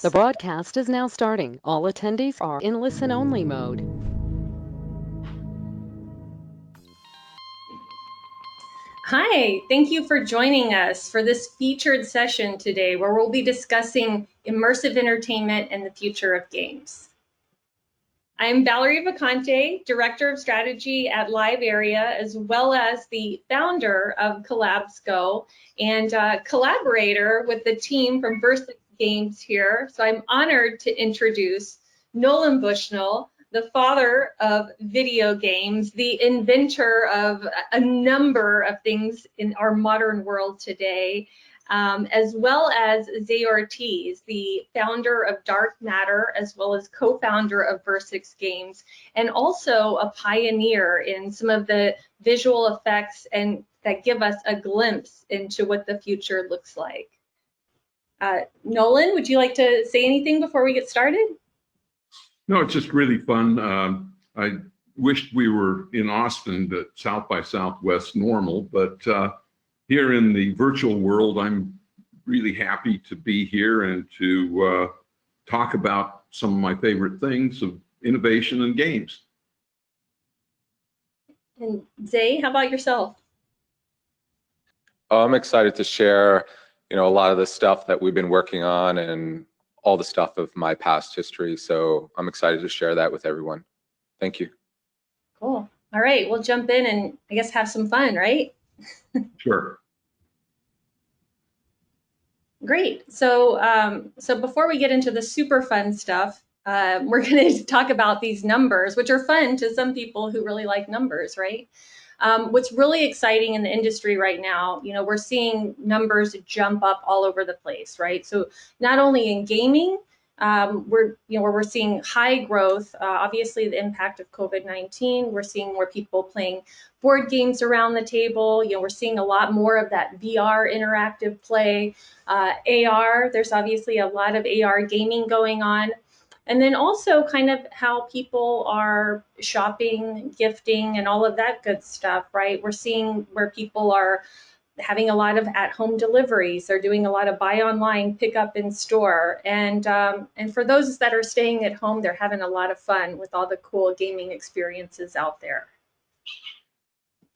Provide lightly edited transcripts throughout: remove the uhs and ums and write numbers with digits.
The broadcast is now starting. All attendees are in listen-only mode. Hi, thank you for joining us for this featured session today where we'll be discussing immersive entertainment and the future of games. I'm Valerie Vacante, Director of Strategy at Live Area, as well as the founder of Collabsco and collaborator with the team from Versus Games here. So I'm honored to introduce Nolan Bushnell, the father of video games, the inventor of a number of things in our modern world today, as well as Zai Ortiz, the founder of Dark Matter, as well as co-founder of Versus Games, and also a pioneer in some of the visual effects and that give us a glimpse into what the future looks like. Nolan, would you like to say anything before we get started? No, it's just really fun. I wished we were in Austin at South by Southwest normal, but here in the virtual world, I'm really happy to be here and to talk about some of my favorite things of innovation and games. And Zai, how about yourself? I'm excited to share, a lot of the stuff that we've been working on and all the stuff of my past history. So I'm excited to share that with everyone. Thank you. Cool. All right, we'll jump in and I guess have some fun, right? Sure. Great. So, so before we get into the super fun stuff, we're going to talk about these numbers, which are fun to some people who really like numbers, right? What's really exciting in the industry right now, we're seeing numbers jump up all over the place, right? So not only in gaming, we're seeing high growth. Obviously, the impact of COVID-19. We're seeing more people playing board games around the table. We're seeing a lot more of that VR interactive play. AR. There's obviously a lot of AR gaming going on. And then also kind of how people are shopping, gifting, and all of that good stuff, right? We're seeing where people are having a lot of at-home deliveries. They're doing a lot of buy online, pick up in store. And for those that are staying at home, they're having a lot of fun with all the cool gaming experiences out there.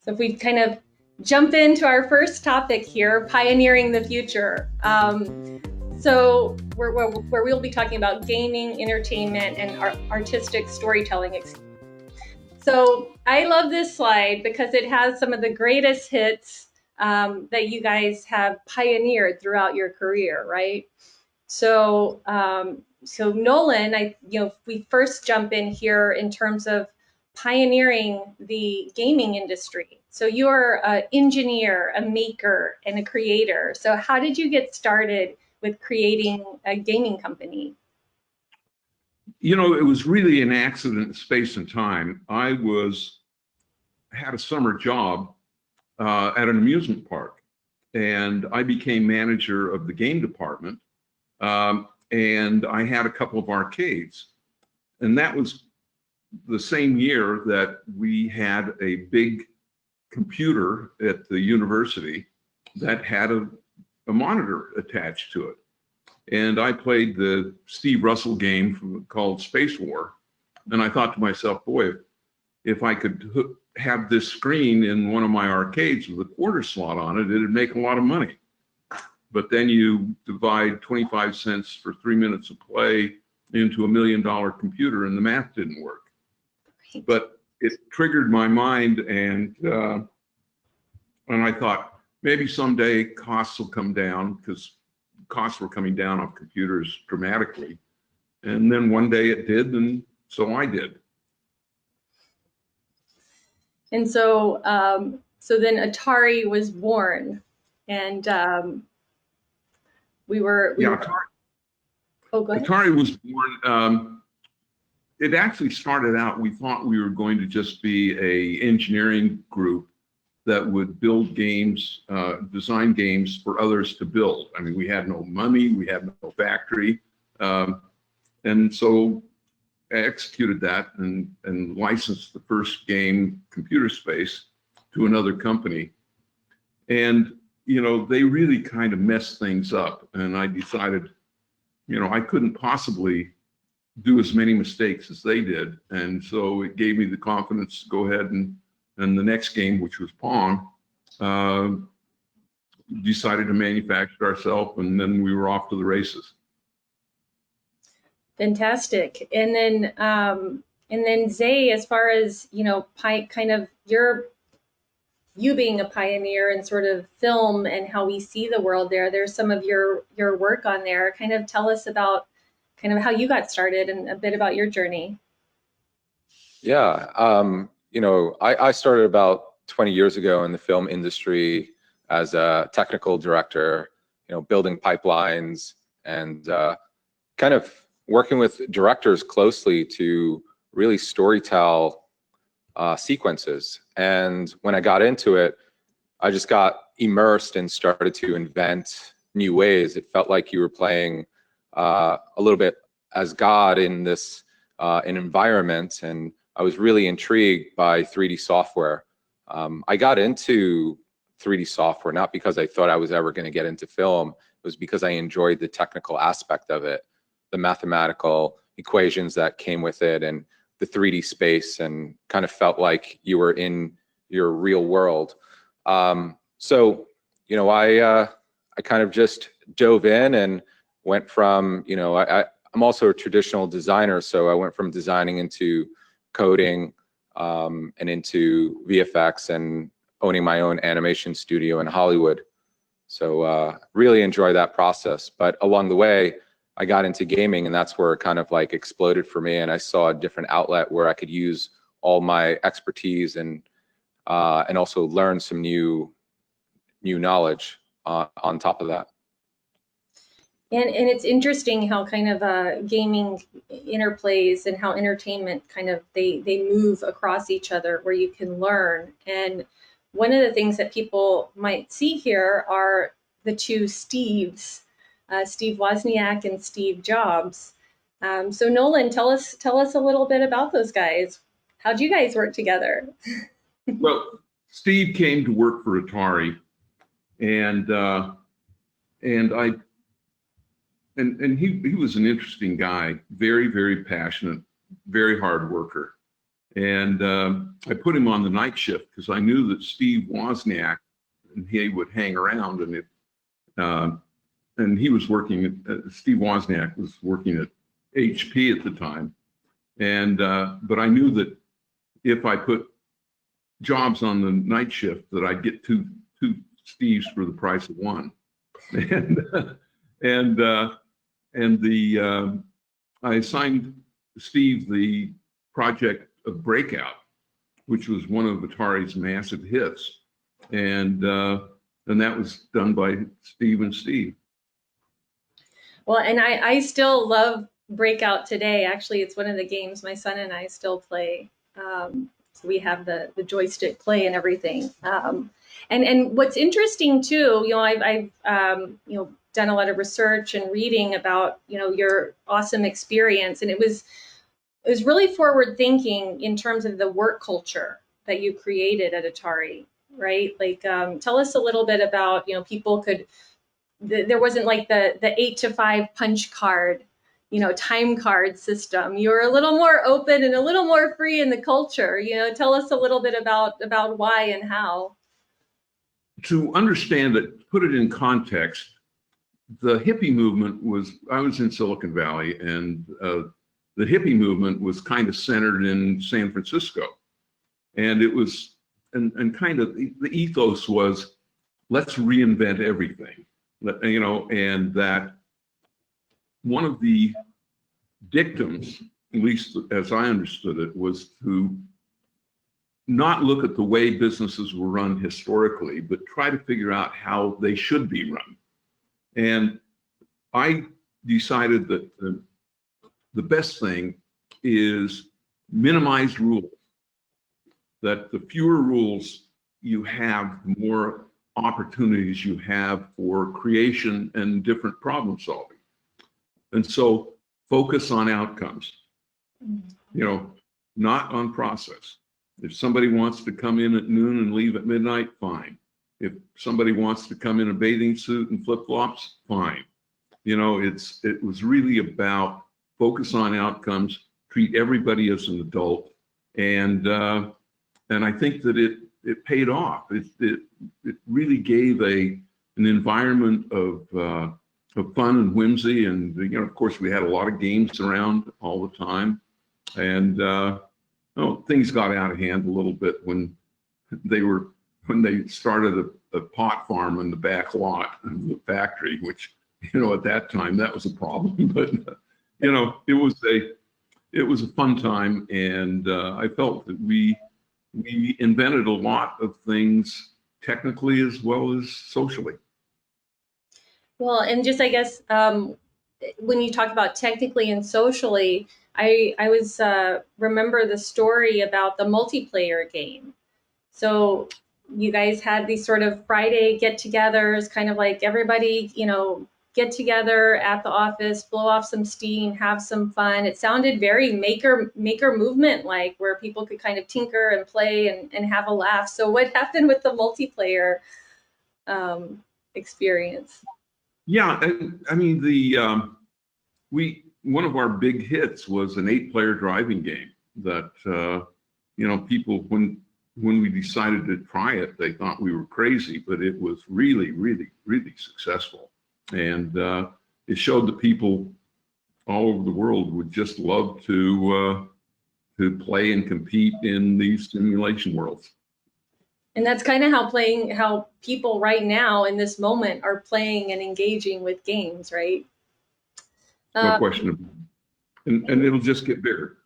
So if we kind of jump into our first topic here, pioneering the future. So where we'll be talking about gaming, entertainment, and artistic storytelling. So I love this slide because it has some of the greatest hits that you guys have pioneered throughout your career, right? So, so Nolan, if we first jump in here in terms of pioneering the gaming industry. So you're an engineer, a maker, and a creator. So how did you get started with creating a gaming company? It was really an accident in space and time. I had a summer job at an amusement park, and I became manager of the game department, and I had a couple of arcades, and that was the same year that we had a big computer at the university that had a monitor attached to it. And I played the Steve Russell game called Space War. And I thought to myself, boy, if I could have this screen in one of my arcades with a quarter slot on it, it'd make a lot of money. But then you divide 25 cents for 3 minutes of play into $1 million computer and the math didn't work. But it triggered my mind, and I thought maybe someday costs will come down, because costs were coming down on computers dramatically. And then one day it did, and so I did. And so, so then Atari was born, and Atari was born. It actually started out, we thought we were going to just be an engineering group that would build games, design games for others to build. I mean, we had no money, we had no factory. And so I executed that and licensed the first game, Computer Space, to another company. And, they really kind of messed things up. And I decided, I couldn't possibly do as many mistakes as they did. And so it gave me the confidence to go ahead and the next game, which was Pong, decided to manufacture it ourselves, and then we were off to the races. Fantastic. And then Zai, as far as, kind of you being a pioneer in sort of film and how we see the world there's some of your work on there. Kind of tell us about kind of how you got started and a bit about your journey. Yeah, I started about 20 years ago in the film industry as a technical director, building pipelines and kind of working with directors closely to really storytell sequences. And when I got into it, I just got immersed and started to invent new ways. It felt like you were playing a little bit as God in this an environment, and I was really intrigued by 3D software. I got into 3D software not because I thought I was ever going to get into film. It was because I enjoyed the technical aspect of it, the mathematical equations that came with it, and the 3D space, and kind of felt like you were in your real world. So, I kind of just dove in and went from, I'm also a traditional designer, so I went from designing into coding and into VFX and owning my own animation studio in Hollywood. So really enjoy that process. But along the way, I got into gaming, and that's where it kind of like exploded for me. And I saw a different outlet where I could use all my expertise and also learn some new knowledge on top of that. And it's interesting how kind of gaming interplays and how entertainment kind of they move across each other, where you can learn. And one of the things that people might see here are the two Steves, Steve Wozniak and Steve Jobs. So Nolan, tell us a little bit about those guys. How'd you guys work together? Well, Steve came to work for Atari, and he was an interesting guy, very, very passionate, very hard worker. And I put him on the night shift because I knew that Steve Wozniak and he would hang around, and he was working. Steve Wozniak was working at HP at the time, and but I knew that if I put Jobs on the night shift, that I'd get two Steves for the price of one, I assigned Steve the project of Breakout, which was one of Atari's massive hits, and that was done by Steve and Steve. Well, and I still love Breakout today. Actually, it's one of the games my son and I still play. So we have the joystick play and everything. And what's interesting too, I've done a lot of research and reading about your awesome experience, and it was really forward thinking in terms of the work culture that you created at Atari, right? Like, tell us a little bit about people could. There wasn't like the 8 to 5 punch card, time card system. You were a little more open and a little more free in the culture. Tell us a little bit about why and how. To understand it, put it in context, the hippie movement I was in Silicon Valley, and the hippie movement was kind of centered in San Francisco. And it was, and kind of the ethos was, let's reinvent everything. And that one of the dictums, at least as I understood it, was to not look at the way businesses were run historically, but try to figure out how they should be run. And I decided that the best thing is minimize rules, that the fewer rules you have, the more opportunities you have for creation and different problem solving. And so focus on outcomes, not on process. If somebody wants to come in at noon and leave at midnight, fine. If somebody wants to come in a bathing suit and flip-flops, fine. You know, it was really about focus on outcomes, treat everybody as an adult, and I think that it paid off. It really gave an environment of fun and whimsy, and you know, of course, we had a lot of games around all the time, and things got out of hand a little bit when they started a pot farm in the back lot of the factory, which, you know, at that time that was a problem. But you know, it was a fun time, and I felt that we invented a lot of things technically as well as socially. Well, and just I guess when you talk about technically and socially, I was remember the story about the multiplayer game. So you guys had these sort of Friday get-togethers, kind of like everybody, you know, get together at the office, blow off some steam, have some fun. It sounded very maker movement, like where people could kind of tinker and play and have a laugh. So what happened with the multiplayer experience? Yeah, I mean, one of our big hits was an 8-player driving game that you know, people, when we decided to try it, they thought we were crazy, but it was really, really, really successful, and it showed that people all over the world would just love to play and compete in these simulation worlds. And that's kind of how people right now in this moment are playing and engaging with games, right? No question about it. And it'll just get bigger.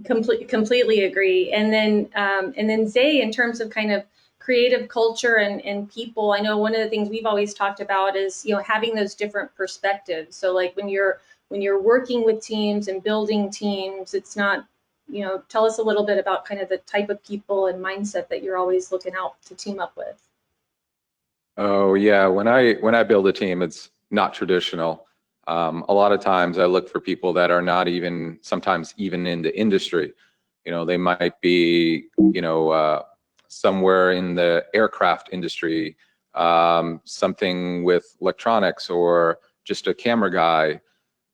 Completely agree. And then Zai, in terms of kind of creative culture and people, I know one of the things we've always talked about is, you know, having those different perspectives. So like when you're working with teams and building teams, it's not, you know, tell us a little bit about kind of the type of people and mindset that you're always looking out to team up with. Oh yeah, when I build a team, it's not traditional. A lot of times I look for people that are not even, sometimes even in the industry. You know, they might be, you know, somewhere in the aircraft industry, something with electronics, or just a camera guy.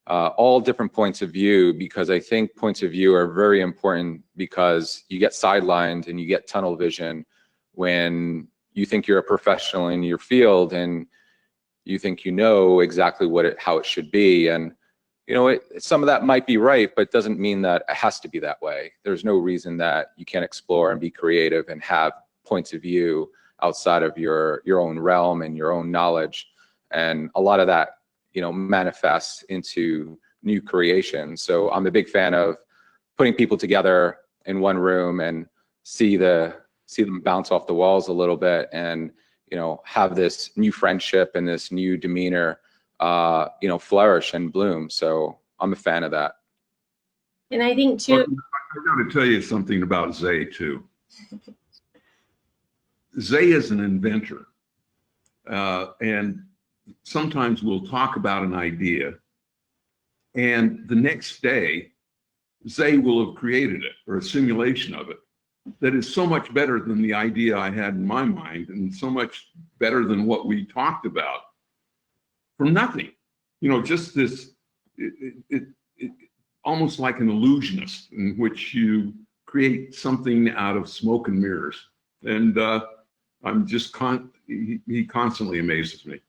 All different points of view, because I think points of view are very important, because you get sidelined and you get tunnel vision when you think you're a professional in your field and you think you know exactly how it should be. And you know, some of that might be right, but it doesn't mean that it has to be that way. There's no reason that you can't explore and be creative and have points of view outside of your own realm and your own knowledge. And a lot of that, you know, manifests into new creation. So I'm a big fan of putting people together in one room and see them bounce off the walls a little bit, and you know, have this new friendship and this new demeanor, you know, flourish and bloom. So I'm a fan of that. And I think too, I've got to tell you something about Zai too. Zai is an inventor, and sometimes we'll talk about an idea, and the next day, Zai will have created it, or a simulation of it, that is so much better than the idea I had in my mind, and so much better than what we talked about, from nothing. You know, just this, it almost like an illusionist, in which you create something out of smoke and mirrors. And I'm just, he constantly amazes me.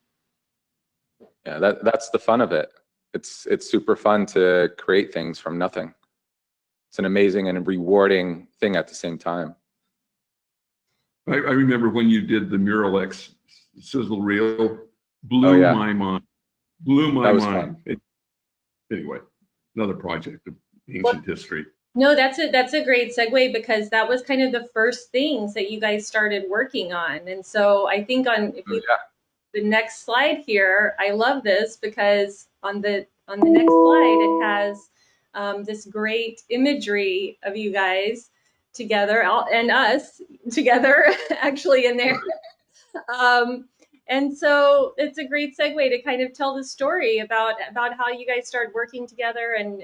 Yeah, that's the fun of it. It's super fun to create things from nothing. It's an amazing and rewarding thing at the same time. I remember when you did the Mural X sizzle reel, blew my mind. Blew my mind. Anyway, another project of ancient history. No, that's a great segue, because that was kind of the first things that you guys started working on. And so I think the next slide here, I love this, because on the next slide it has this great imagery of you guys together, and us together actually in there. And so it's a great segue to kind of tell the story about how you guys started working together, and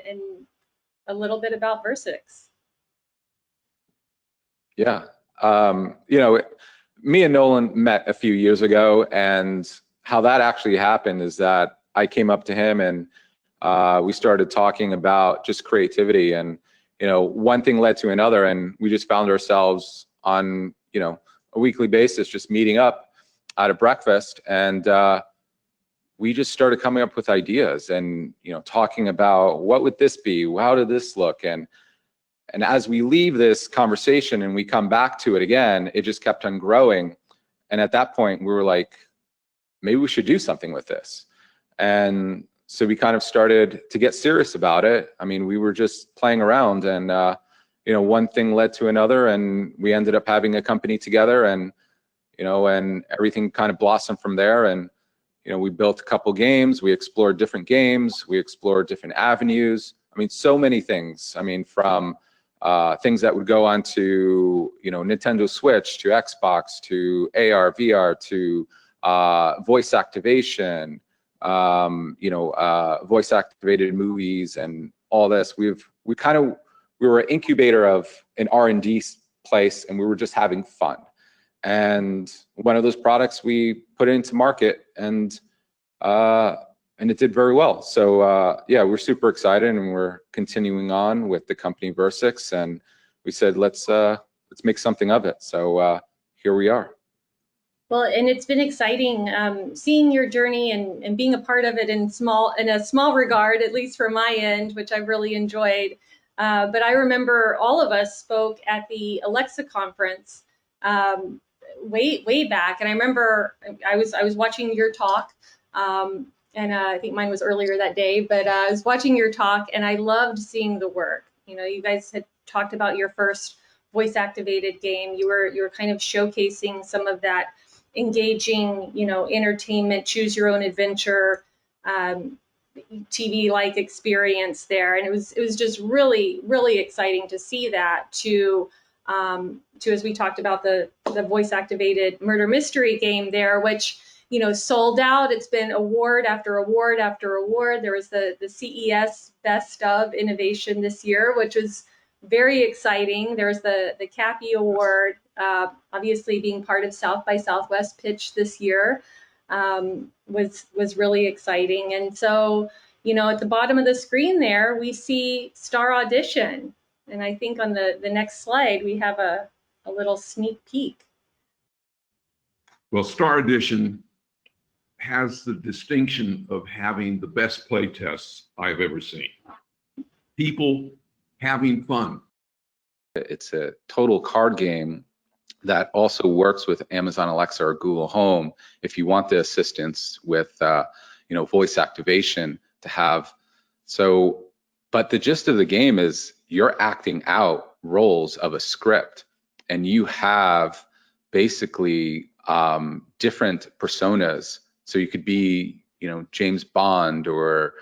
a little bit about Versix. Yeah, you know, me and Nolan met a few years ago, and how that actually happened is that I came up to him and we started talking about just creativity, and one thing led to another, and we just found ourselves on a weekly basis just meeting up at a breakfast, and we just started coming up with ideas and talking about what would this be, how did this look, and as we leave this conversation and we come back to it again, it just kept on growing. And at that point, we were like, maybe we should do something with this. And so we kind of started to get serious about it. I mean, we were just playing around, and one thing led to another, and we ended up having a company together, and and everything kind of blossomed from there. And we built a couple games, we explored different games, we explored different avenues. I mean, so many things. I mean, from things that would go on to Nintendo Switch, to Xbox, to AR, VR, to voice activation, voice activated movies, and all this. We were an incubator of an R&D place, and we were just having fun. And one of those products we put into market, and it did very well. So yeah, we're super excited, and we're continuing on with the company Versix, and we said let's make something of it. So here we are. Well, and it's been exciting seeing your journey and being a part of it in a small regard, at least from my end, which I've really enjoyed. But I remember all of us spoke at the Alexa conference way back, and I remember I was watching your talk, and I think mine was earlier that day. But I was watching your talk, and I loved seeing the work. You guys had talked about your first voice activated game. You were kind of showcasing some of that engaging, entertainment, choose your own adventure, TV-like experience there, and it was just really, really exciting to see that. To as we talked about the voice activated murder mystery game there, which sold out. It's been award after award after award. There was the CES Best of Innovation this year, which was very exciting. There's the Cappy Award, obviously being part of South by Southwest Pitch this year was really exciting. And so, at the bottom of the screen there, we see Star Audition. And I think on the next slide, we have a little sneak peek. Well, Star Audition has the distinction of having the best play tests I've ever seen. People having fun. It's a total card game that also works with Amazon Alexa or Google Home if you want the assistance with voice activation to have. So, but the gist of the game is you're acting out roles of a script, and you have basically different personas. So you could be James Bond or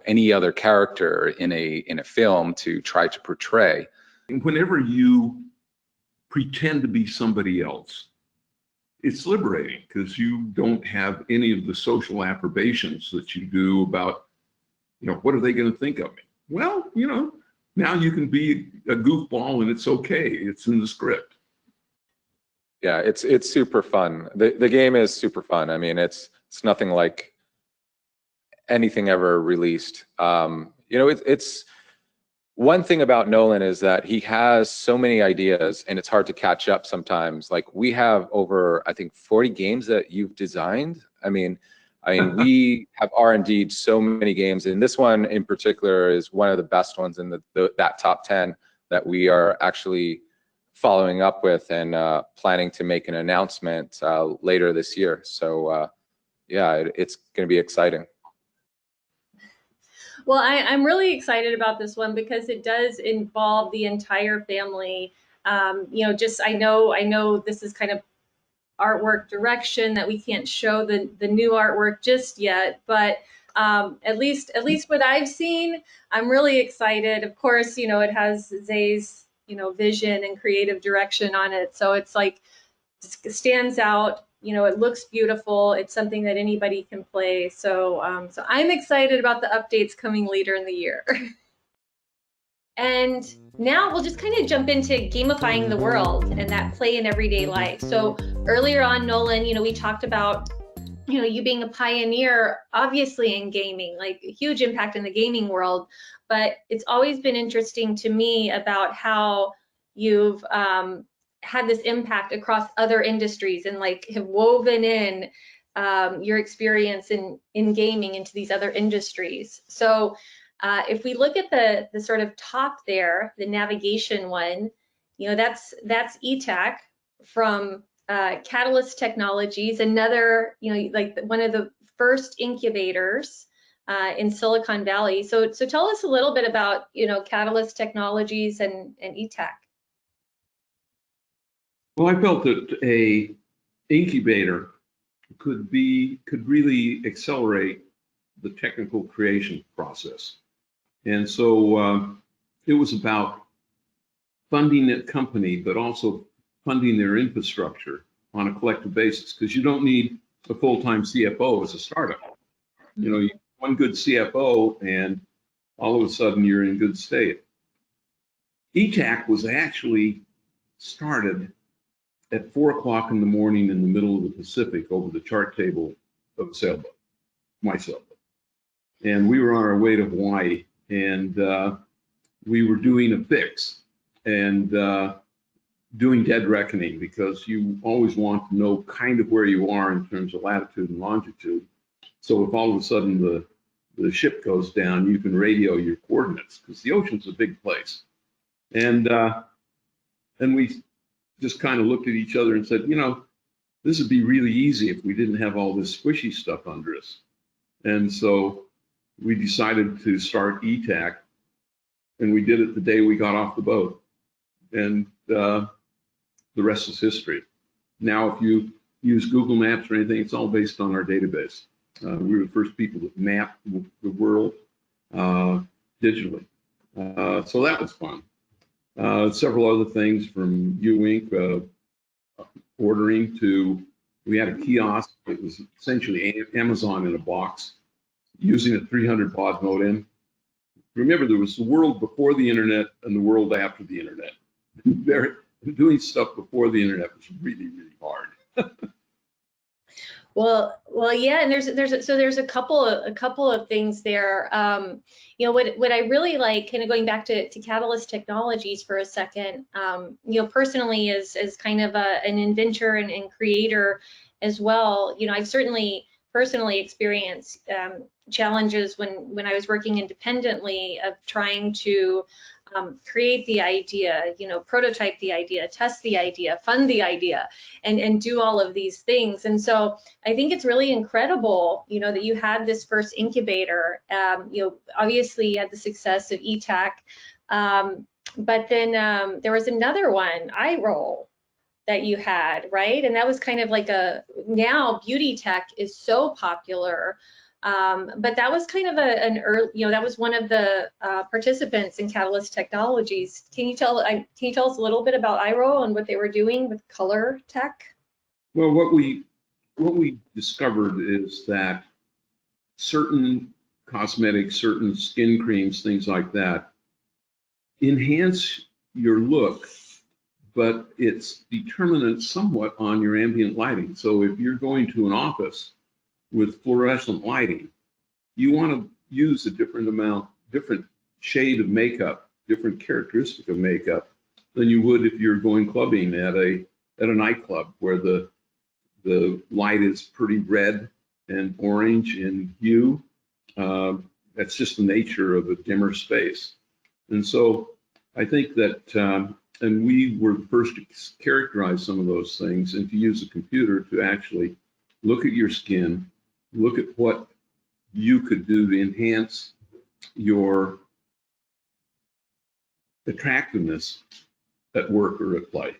any other character in a film to try to portray. Whenever you pretend to be somebody else, it's liberating, because you don't have any of the social approbations that you do about, what are they going to think of me? Well, now you can be a goofball, and it's okay. It's in the script. Yeah, it's super fun. The game is super fun. I mean, it's nothing like anything ever released. It's one thing about Nolan is that he has so many ideas, and it's hard to catch up sometimes. Like, we have over, I think, 40 games that you've designed. I mean, we have R&D'd so many games, and this one in particular is one of the best ones in that top 10 that we are actually following up with and planning to make an announcement later this year. So yeah, it's going to be exciting. Well, I'm really excited about this one because it does involve the entire family. I know this is kind of artwork direction that we can't show the new artwork just yet, but at least what I've seen, I'm really excited. Of course, it has Zai's vision and creative direction on it, so it's like it stands out. It looks beautiful. It's something that anybody can play. So I'm excited about the updates coming later in the year. And now we'll just kind of jump into gamifying the world and that play in everyday life. So earlier on, Nolan, we talked about, you being a pioneer, obviously in gaming, like a huge impact in the gaming world, but it's always been interesting to me about how you've had this impact across other industries and like have woven in your experience in gaming into these other industries. So if we look at the sort of top there, the navigation one, that's ETAC from Catalyst Technologies, another, like one of the first incubators in Silicon Valley. So tell us a little bit about, Catalyst Technologies and ETAC. Well, I felt that a incubator could really accelerate the technical creation process. And so it was about funding a company, but also funding their infrastructure on a collective basis, because you don't need a full-time CFO as a startup. One good CFO and all of a sudden you're in good state. ETAC was actually started at 4 o'clock in the morning in the middle of the Pacific over the chart table of a sailboat, my sailboat. And we were on our way to Hawaii, and we were doing a fix and doing dead reckoning, because you always want to know kind of where you are in terms of latitude and longitude. So if all of a sudden the ship goes down, you can radio your coordinates, because the ocean's a big place. And we just kind of looked at each other and said, this would be really easy if we didn't have all this squishy stuff under us. And so we decided to start ETAC, and we did it the day we got off the boat. And the rest is history. Now, if you use Google Maps or anything, it's all based on our database. We were the first people that mapped the world digitally. So that was fun. Several other things from U-Ink, ordering to, we had a kiosk that was essentially Amazon in a box, using a 300 baud modem. Remember, there was the world before the internet and the world after the internet. Doing stuff before the internet was really, really hard. Well, yeah, and there's a couple of things there. What I really like, kind of going back to Catalyst Technologies for a second, personally as kind of an inventor and creator as well. I've certainly personally experienced challenges when I was working independently of trying to create the idea, prototype the idea, test the idea, fund the idea, and do all of these things. And so I think it's really incredible, that you had this first incubator. Obviously you had the success of ETAC, but then there was another one, iRoll, that you had, right? And that was kind of like now beauty tech is so popular. But that was kind of an early, that was one of the participants in Catalyst Technologies. Can you tell us a little bit about iRoll and what they were doing with color tech? Well, what we discovered is that certain cosmetics, certain skin creams, things like that, enhance your look, but it's dependent somewhat on your ambient lighting. So if you're going to an office with fluorescent lighting, you want to use a different shade of makeup, different characteristic of makeup than you would if you're going clubbing at a nightclub where the light is pretty red and orange in hue. That's just the nature of a dimmer space. And so I think that, and we were the first to characterize some of those things and to use a computer to actually look at your skin, look at what you could do to enhance your attractiveness at work or at play.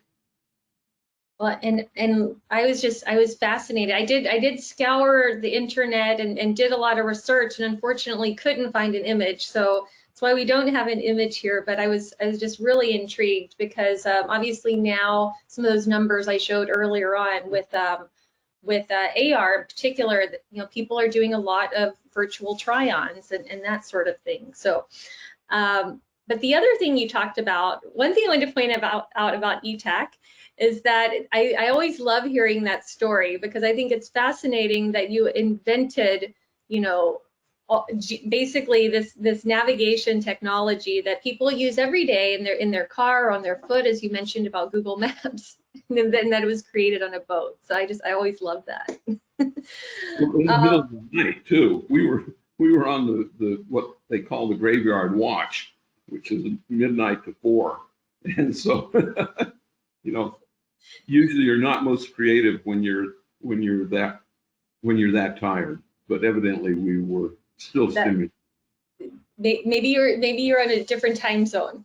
Well, and I was fascinated. I did scour the internet and did a lot of research, and unfortunately couldn't find an image. So that's why we don't have an image here. But I was just really intrigued because obviously now some of those numbers I showed earlier on with AR in particular, people are doing a lot of virtual try-ons and that sort of thing. So But the other thing you talked about, one thing I wanted to point out about ETAC is that I always love hearing that story, because I think it's fascinating that you invented, you know, basically this navigation technology that people use every day in their car or on their foot, as you mentioned about Google Maps, and then that it was created on a boat. So I always love that. Well, in the middle of the night too. We were on the what they call the graveyard watch, which is midnight to 4. And so, you know, usually you're not most creative when you're that tired. But evidently we were still stimulated. Maybe you're on a different time zone.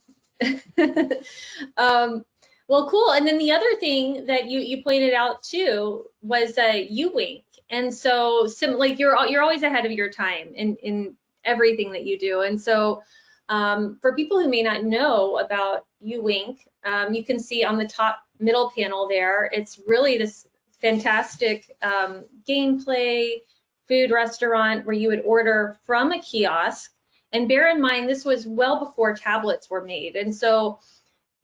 Well, cool. And then the other thing that you pointed out too was U-Wink. And so like you're always ahead of your time in everything that you do. And so for people who may not know about U-Wink, you can see on the top middle panel there, it's really this fantastic gameplay food restaurant where you would order from a kiosk. And bear in mind, this was well before tablets were made. And so,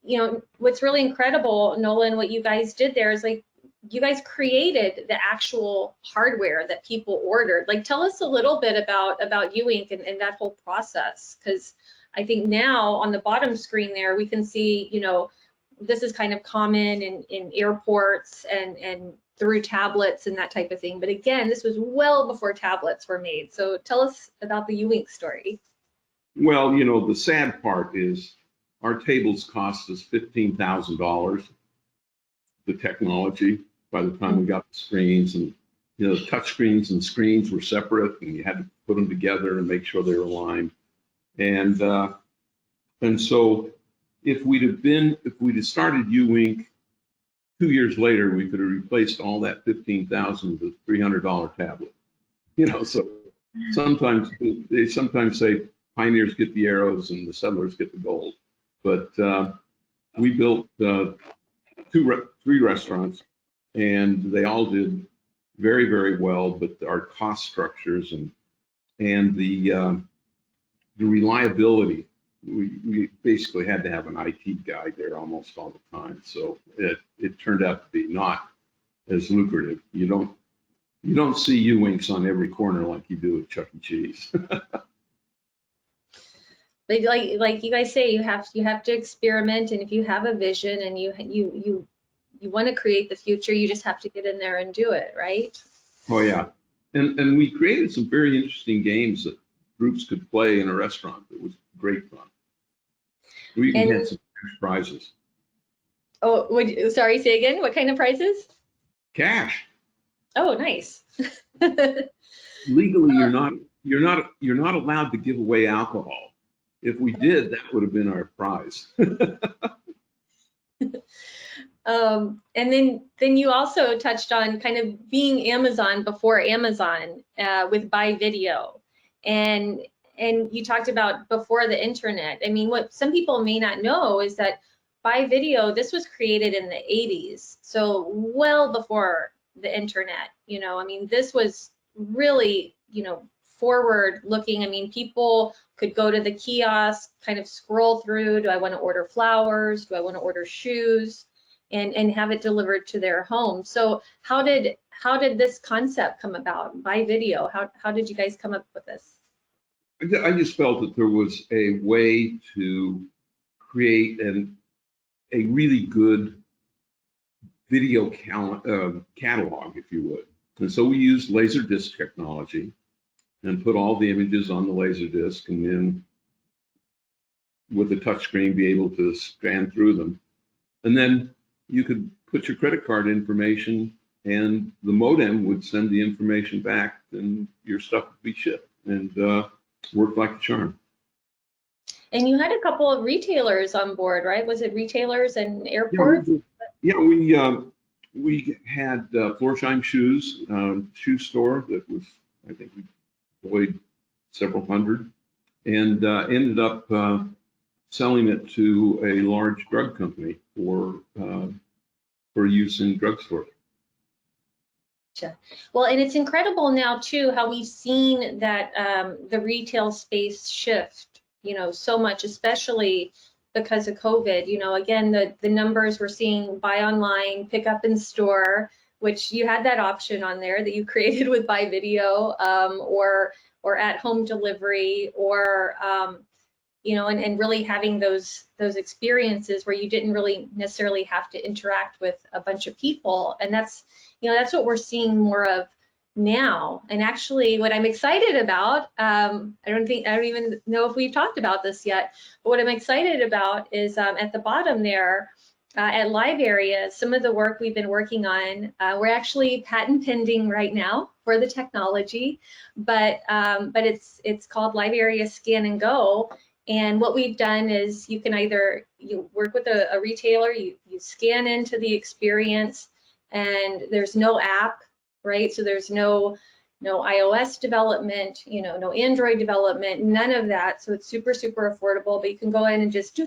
you know, what's really incredible, Nolan, what you guys did there is like, you guys created the actual hardware that people ordered. Like, tell us a little bit about U-Wink and that whole process, because I think now on the bottom screen there, we can see, you know, this is kind of common in airports and through tablets and that type of thing. But again, this was well before tablets were made. So tell us about the U-Wink story. Well, you know, the sad part is our tables cost us $15,000, the technology, by the time we got the screens. And, you know, touch screens and screens were separate, and you had to put them together and make sure they were aligned. And so if we'd have started U-Wink 2 years later, we could have replaced all that $15,000 with a $300 tablet. You know, so sometimes they say pioneers get the arrows and the settlers get the gold. But we built 3 restaurants, and they all did very, very well. But our cost structures and the reliability, we basically had to have an IT guy there almost all the time. So it turned out to be not as lucrative. You don't see U-Winks on every corner like you do at Chuck E. Cheese. Like you guys say, you have to experiment, and if you have a vision and you want to create the future, you just have to get in there and do it, right? Oh yeah, and we created some very interesting games that groups could play in a restaurant. It was great fun. We even had some prizes. Oh, sorry, say again. What kind of prizes? Cash. Oh, nice. Legally, you're not allowed to give away alcohol. If we did, that would have been our prize. And then you also touched on kind of being Amazon before Amazon with Buy Video, and you talked about before the internet. I mean, what some people may not know is that Buy Video, this was created in the 80s, so well before the internet. You know, I mean, this was really, you know, forward looking. I mean, people could go to the kiosk, kind of scroll through, do I want to order flowers? Do I want to order shoes? And have it delivered to their home. So how did this concept come about? Buy Video, how did you guys come up with this? I just felt that there was a way to create a really good video catalog, if you would. And so we used Laserdisc technology and put all the images on the Laserdisc, and then with the touchscreen be able to scan through them. And then you could put your credit card information, and the modem would send the information back, and your stuff would be shipped, and worked like a charm. And you had a couple of retailers on board, right? Was it retailers and airports? Yeah, we had Florsheim Shoes, shoe store that was, I think we employed several hundred, and ended up selling it to a large drug company for use in drugstores. Well, and it's incredible now too how we've seen that the retail space shift so much, especially because of COVID. Again, the numbers we're seeing: buy online, pick up in store, which you had that option on there that you created with buy video, or at home delivery, or and really having those experiences where you didn't really necessarily have to interact with a bunch of people. And that's what we're seeing more of now. And actually, what I'm excited about, I don't even know if we've talked about this yet, but what I'm excited about is at the bottom there, at Live Area, some of the work we've been working on, we're actually patent pending right now for the technology, but it's called Live Area Scan and Go. And what we've done is you work with a retailer, you scan into the experience, and there's no app, right? So there's no iOS development, no Android development, none of that. So it's super, super affordable, but you can go in and just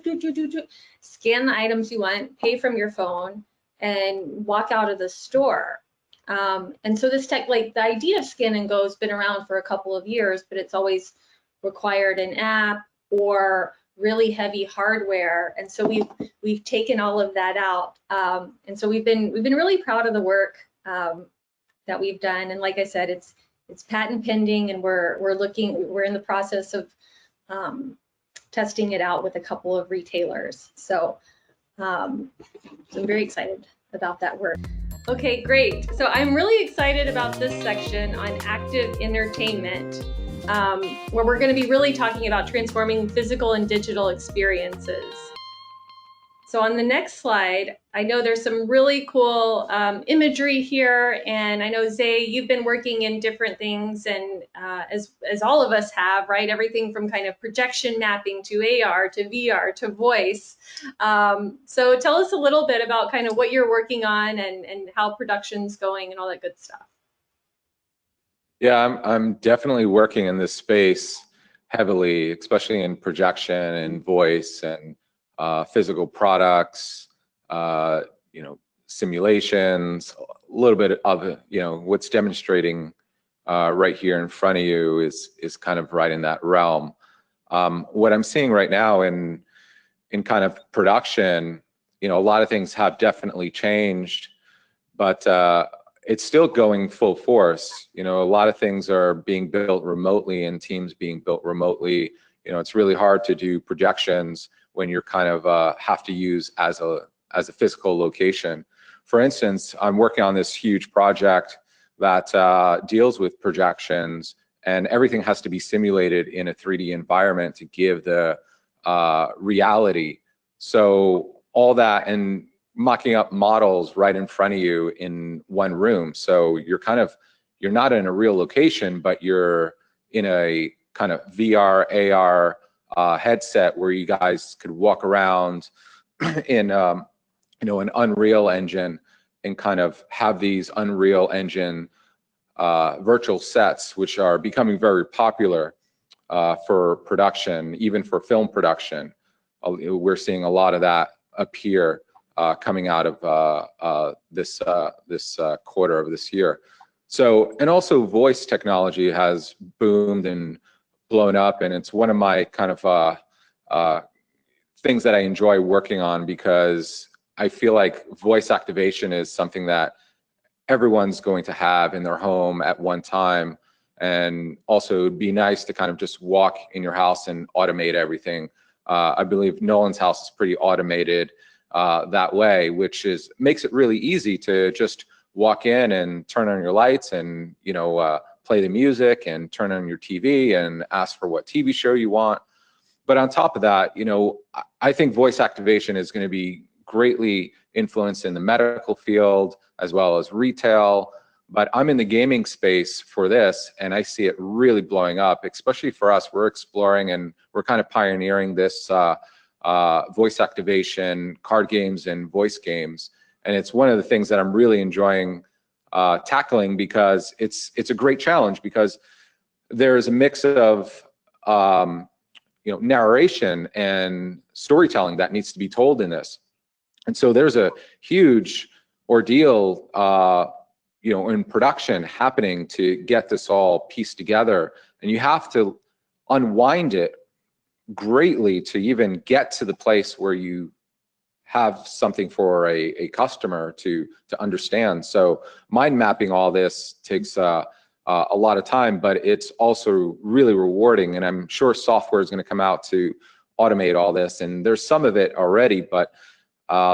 scan the items you want, pay from your phone, and walk out of the store. And so this the idea of scan and go has been around for a couple of years, but it's always required an app or really heavy hardware. And so we've taken all of that out. And so we've been really proud of the work that we've done. And like I said, it's patent pending, and we're in the process of testing it out with a couple of retailers. So I'm very excited about that work. Okay, great. So I'm really excited about this section on active entertainment, where we're going to be really talking about transforming physical and digital experiences. So on the next slide, I know there's some really cool imagery here, and I know, Zai, you've been working in different things, and as all of us have, right? Everything from kind of projection mapping to AR to VR to voice. So tell us a little bit about kind of what you're working on and how production's going and all that good stuff. Yeah, I'm definitely working in this space heavily, especially in projection and voice and physical products, simulations. A little bit of what's demonstrating right here in front of you is kind of right in that realm. What I'm seeing right now in kind of production, a lot of things have definitely changed, but it's still going full force. A lot of things are being built remotely and teams being built remotely. It's really hard to do projections when you're kind of have to use as a physical location. For instance, I'm working on this huge project that deals with projections, and everything has to be simulated in a 3D environment to give the reality. So all that, and mocking up models right in front of you in one room. So you're not in a real location, but you're in a kind of VR, AR headset where you guys could walk around in an Unreal Engine and kind of have these Unreal Engine virtual sets, which are becoming very popular for production, even for film production. We're seeing a lot of that appear coming out of this quarter of this year. So, and also voice technology has boomed and blown up, and it's one of my kind of things that I enjoy working on, because I feel like voice activation is something that everyone's going to have in their home at one time. And also it'd be nice to kind of just walk in your house and automate everything. I believe Nolan's house is pretty automated that way, which makes it really easy to just walk in and turn on your lights and play the music and turn on your TV and ask for what TV show you want. But on top of that, I think voice activation is going to be greatly influenced in the medical field as well as retail. But I'm in the gaming space for this, and I see it really blowing up, especially for us. We're exploring and we're kind of pioneering this voice activation, card games and voice games. And it's one of the things that I'm really enjoying tackling, because it's a great challenge, because there's a mix of narration and storytelling that needs to be told in this. And so there's a huge ordeal in production happening to get this all pieced together, and you have to unwind it greatly to even get to the place where you have something for a customer to understand. So mind mapping all this takes a lot of time, but it's also really rewarding. And I'm sure software is going to come out to automate all this. And there's some of it already, but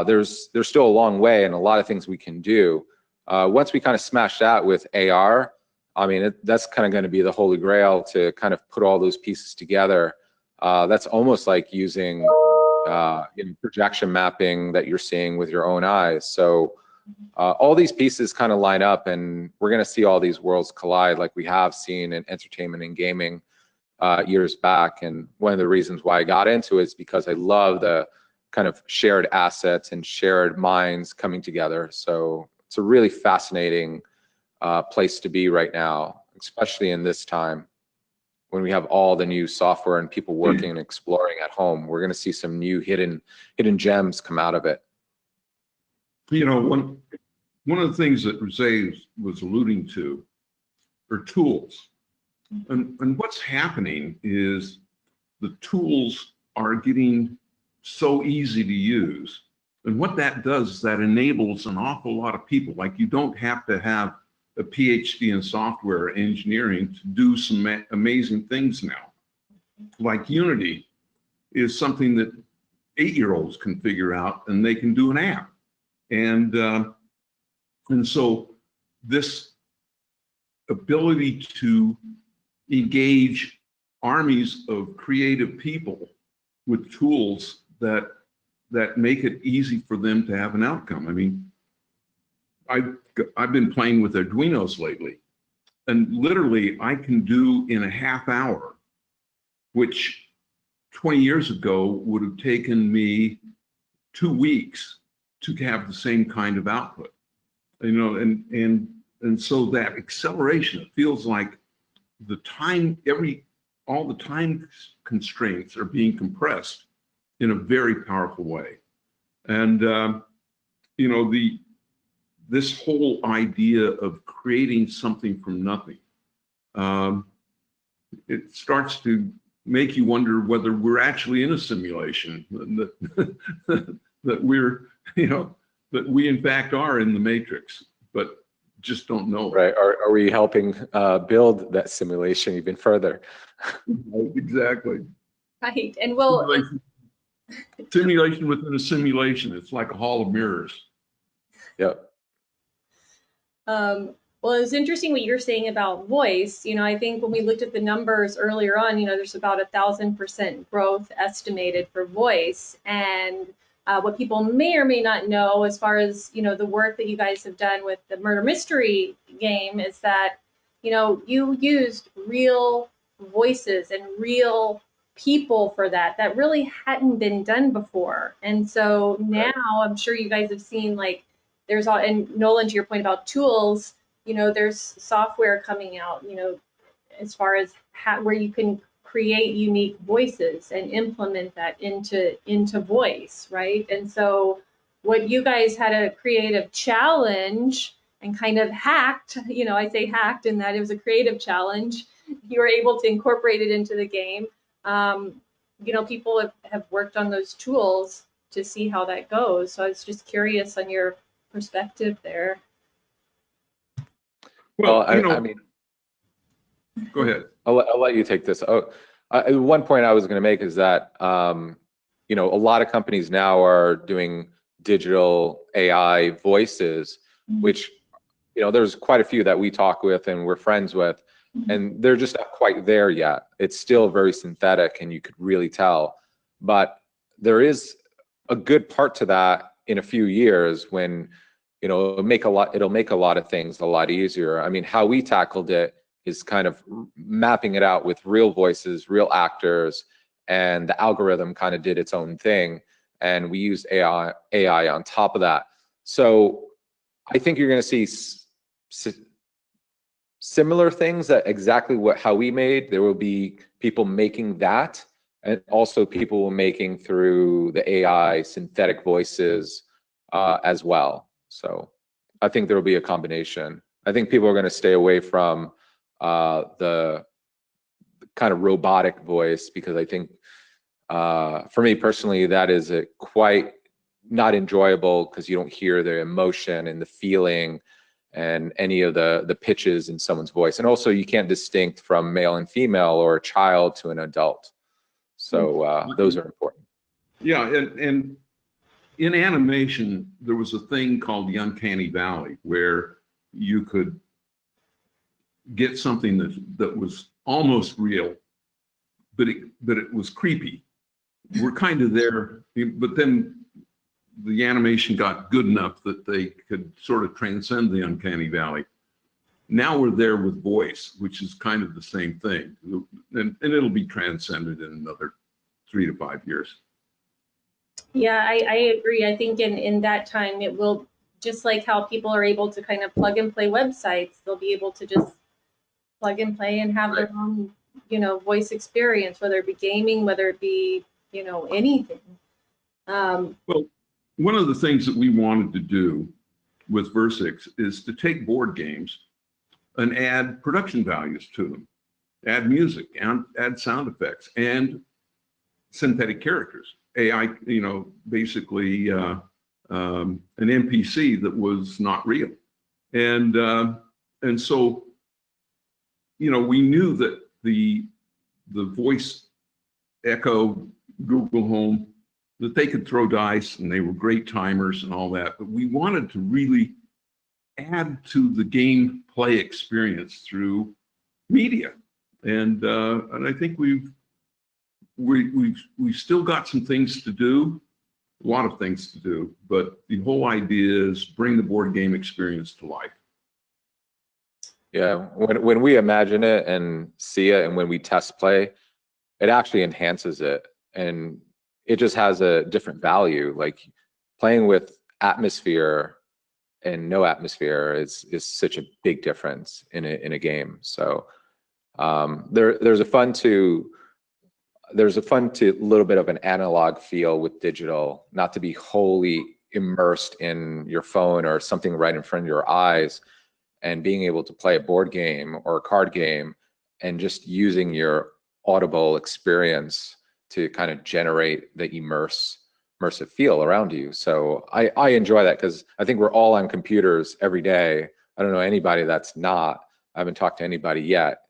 there's still a long way and a lot of things we can do. Once we kind of smash that with AR, I mean, that's kind of going to be the holy grail to kind of put all those pieces together. That's almost like using projection mapping that you're seeing with your own eyes. So all these pieces kind of line up, and we're going to see all these worlds collide like we have seen in entertainment and gaming years back. And one of the reasons why I got into it is because I love the kind of shared assets and shared minds coming together. So it's a really fascinating place to be right now, especially in this time when we have all the new software and people working and exploring at home. We're going to see some new hidden gems come out of it. You know, one of the things that Zai was alluding to are tools. And what's happening is the tools are getting so easy to use. And what that does is that enables an awful lot of people. Like, you don't have to have a PhD in software engineering to do some amazing things now. Like Unity is something that 8-year-olds can figure out, and they can do an app. And so this ability to engage armies of creative people with tools that make it easy for them to have an outcome. I mean, I've been playing with Arduinos lately, and literally I can do in a half hour, which 20 years ago would have taken me 2 weeks to have the same kind of output. You know, and so that acceleration, it feels like the time, all the time constraints are being compressed in a very powerful way. And you know, this whole idea of creating something from nothing, it starts to make you wonder whether we're actually in a simulation, that we're, you know, that we in fact are in the Matrix, but just don't know. Right? Are we helping build that simulation even further? Exactly. Right. And we'll simulation within a simulation. It's like a hall of mirrors. Yep. Well, it's interesting what you're saying about voice. You know, I think when we looked at the numbers earlier on, you know, there's about 1,000% growth estimated for voice. And what people may or may not know, as far as, you know, the work that you guys have done with the murder mystery game, is that, you know, you used real voices and real people for that really hadn't been done before. And so now I'm sure you guys have seen, like, there's all, and Nolan, to your point about tools, you know, there's software coming out, you know, as far as where you can create unique voices and implement that into voice, right? And so what you guys had a creative challenge and kind of hacked, you know, I say hacked in that it was a creative challenge. You were able to incorporate it into the game. You know, people have worked on those tools to see how that goes. So I was just curious on your perspective there. Well, I mean, go ahead. I'll let you take this. One point I was going to make is that you know, a lot of companies now are doing digital AI voices, which, you know, there's quite a few that we talk with and we're friends with, and they're just not quite there yet. It's still very synthetic, and you could really tell. But there is a good part to that in a few years when, you know, it'll make a lot of things a lot easier. I mean, how we tackled it is kind of mapping it out with real voices, real actors, and the algorithm kind of did its own thing, and we used AI on top of that. So I think you're going to see similar things, that exactly how we made. There will be people making that, and also people making through the AI synthetic voices as well. So I think there will be a combination. I think people are going to stay away from the kind of robotic voice, because I think For me personally, that is quite not enjoyable because you don't hear the emotion and the feeling and any of the pitches in someone's voice. And also you can't distinct from male and female or a child to an adult. So those are important. Yeah, and in animation, there was a thing called the uncanny valley where you could get something that was almost real, but it was creepy. We're kind of there, but then the animation got good enough that they could sort of transcend the uncanny valley. Now we're there with voice, which is kind of the same thing, and it'll be transcended in another 3 to 5 years. Yeah, I agree. I think in that time it will, just like how people are able to kind of plug and play websites, they'll be able to just plug and play and have their own, voice experience, whether it be gaming, whether it be, anything. Well, one of the things that we wanted to do with Versix is to take board games and add production values to them, add music, and add sound effects, and synthetic characters. AI, basically an NPC that was not real. And so, we knew that the voice Echo, Google Home, that they could throw dice and they were great timers and all that, but we wanted to really add to the game play experience through media. And I think we've still got some things to do, a lot of things to do, but the whole idea is bring the board game experience to life. Yeah, when we imagine it and see it, and when we test play, it actually enhances it, and it just has a different value. Like playing with atmosphere and no atmosphere is such a big difference in a game. So there's a fun little bit of an analog feel with digital, not to be wholly immersed in your phone or something right in front of your eyes, and being able to play a board game or a card game and just using your audible experience to kind of generate the immersive feel around you. So I enjoy that because I think we're all on computers every day. I don't know anybody that's not. I haven't talked to anybody yet.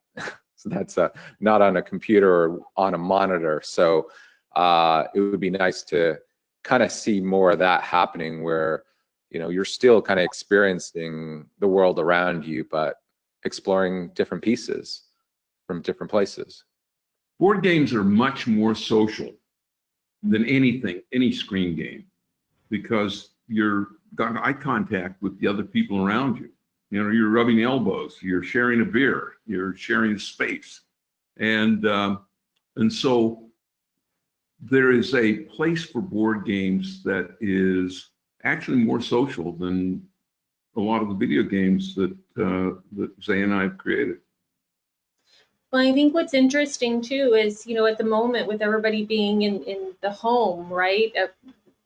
So that's not on a computer or on a monitor. So it would be nice to kind of see more of that happening where, you're still kind of experiencing the world around you, but exploring different pieces from different places. Board games are much more social than any screen game, because you're got eye contact with the other people around you. You're rubbing elbows, you're sharing a beer, you're sharing space. And so there is a place for board games that is actually more social than a lot of the video games that Zai and I have created. Well, I think what's interesting too is, at the moment with everybody being in the home, right?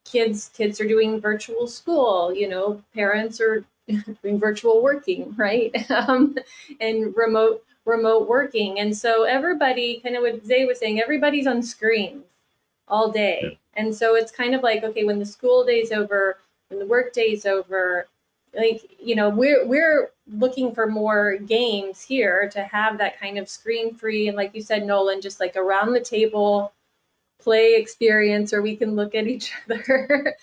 Kids are doing virtual school, parents are doing virtual working, right? And remote working. And so everybody, kind of what Zai was saying, everybody's on screens all day. Yeah. And so it's kind of like, okay, when the school day's over, when the work day's over, like, we're looking for more games here to have that kind of screen free. And like you said, Nolan, just like around the table play experience, or we can look at each other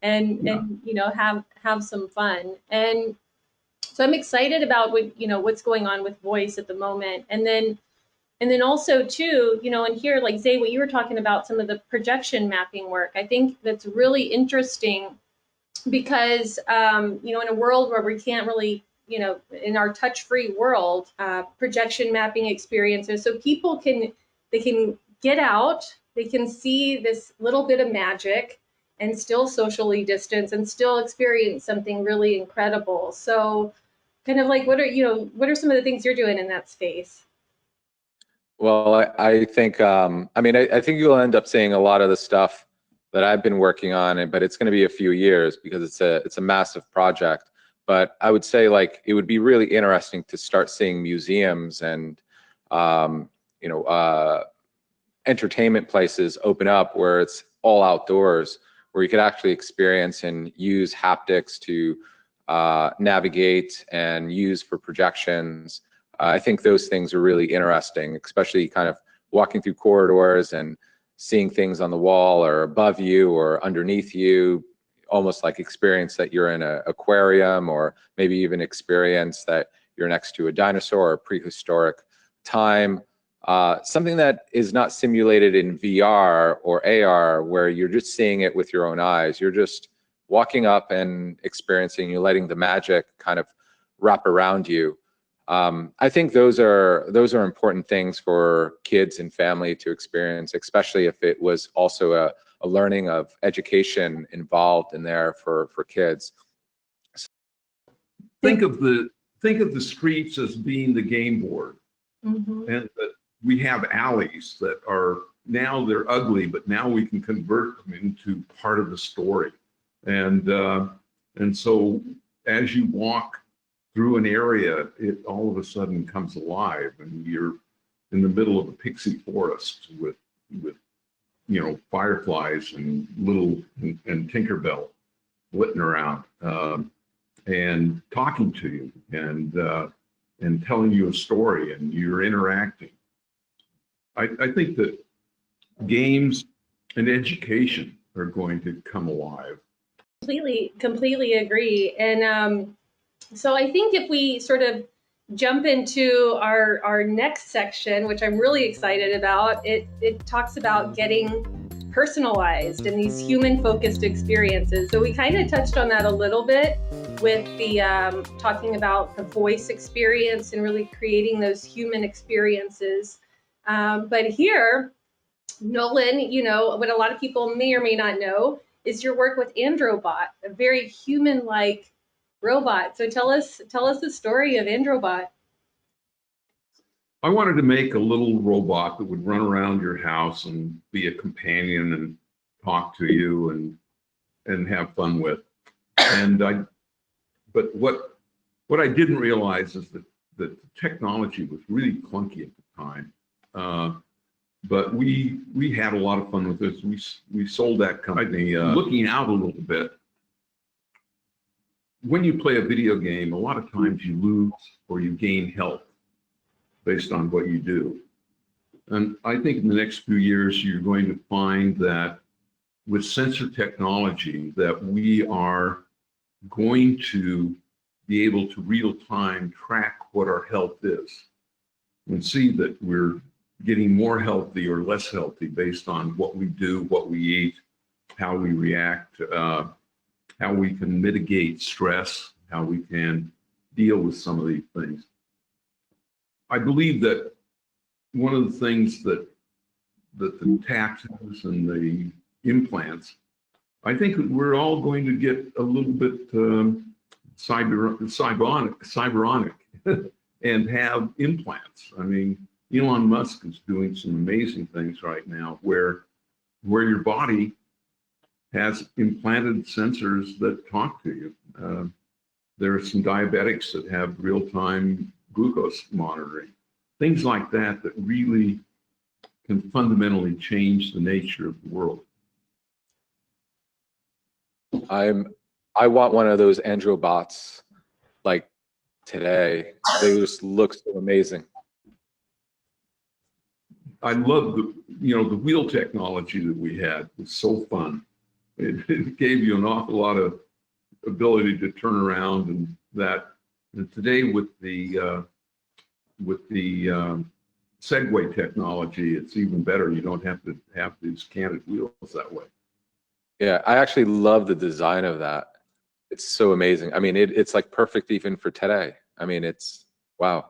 and have some fun. And so I'm excited about what's going on with voice at the moment. And then also too, and here, like Zai, what you were talking about, some of the projection mapping work, I think that's really interesting because, in a world where we can't really, in our touch-free world, projection mapping experiences, so people can get out, they can see this little bit of magic and still socially distance and still experience something really incredible. So kind of like, what are some of the things you're doing in that space? Well, I think, I think you'll end up seeing a lot of the stuff that I've been working on, but it's going to be a few years because it's a massive project. But I would say, like, it would be really interesting to start seeing museums and entertainment places open up where it's all outdoors, where you could actually experience and use haptics to navigate and use for projections. I think those things are really interesting, especially kind of walking through corridors and seeing things on the wall or above you or underneath you, almost like experience that you're in an aquarium, or maybe even experience that you're next to a dinosaur or prehistoric time. Something that is not simulated in VR or AR, where you're just seeing it with your own eyes. You're just walking up and experiencing, you're letting the magic kind of wrap around you. I think those are important things for kids and family to experience, especially if it was also a learning of education involved in there for kids. Think of the streets as being the game board, and that we have alleys that are now they're ugly, but now we can convert them into part of the story, and so as you walk through an area, it all of a sudden comes alive, and you're in the middle of a pixie forest with fireflies and and Tinkerbell flitting around and talking to you and telling you a story, and you're interacting. I think that games and education are going to come alive. Completely agree. And so I think if we sort of jump into our next section, which I'm really excited about, it talks about getting personalized and these human-focused experiences. So we kind of touched on that a little bit with the talking about the voice experience and really creating those human experiences. But here, Nolan, what a lot of people may or may not know is your work with Androbot, a very human-like robot. So tell us the story of Androbot. I wanted to make a little robot that would run around your house and be a companion and talk to you and have fun with. But what I didn't realize is that the technology was really clunky at the time. But we had a lot of fun with this. We sold that company. Looking out a little bit, when you play a video game, a lot of times you lose or you gain health based on what you do. And I think in the next few years, you're going to find that with sensor technology that we are going to be able to real time track what our health is and see that we're getting more healthy or less healthy based on what we do, what we eat, how we react, how we can mitigate stress, how we can deal with some of these things. I believe that one of the things that the tattoos and the implants, I think we're all going to get a little bit cyberonic and have implants. I mean, Elon Musk is doing some amazing things right now where your body has implanted sensors that talk to you. There are some diabetics that have real-time glucose monitoring, things like that that really can fundamentally change the nature of the world. I want one of those Androbots like today. They just look so amazing. I love the wheel technology that we had. It was so fun. It gave you an awful lot of ability to turn around and that. And today with the Segway technology, it's even better. You don't have to have these canted wheels that way. Yeah, I actually love the design of that. It's so amazing. I mean, it's like perfect even for today. I mean, it's wow.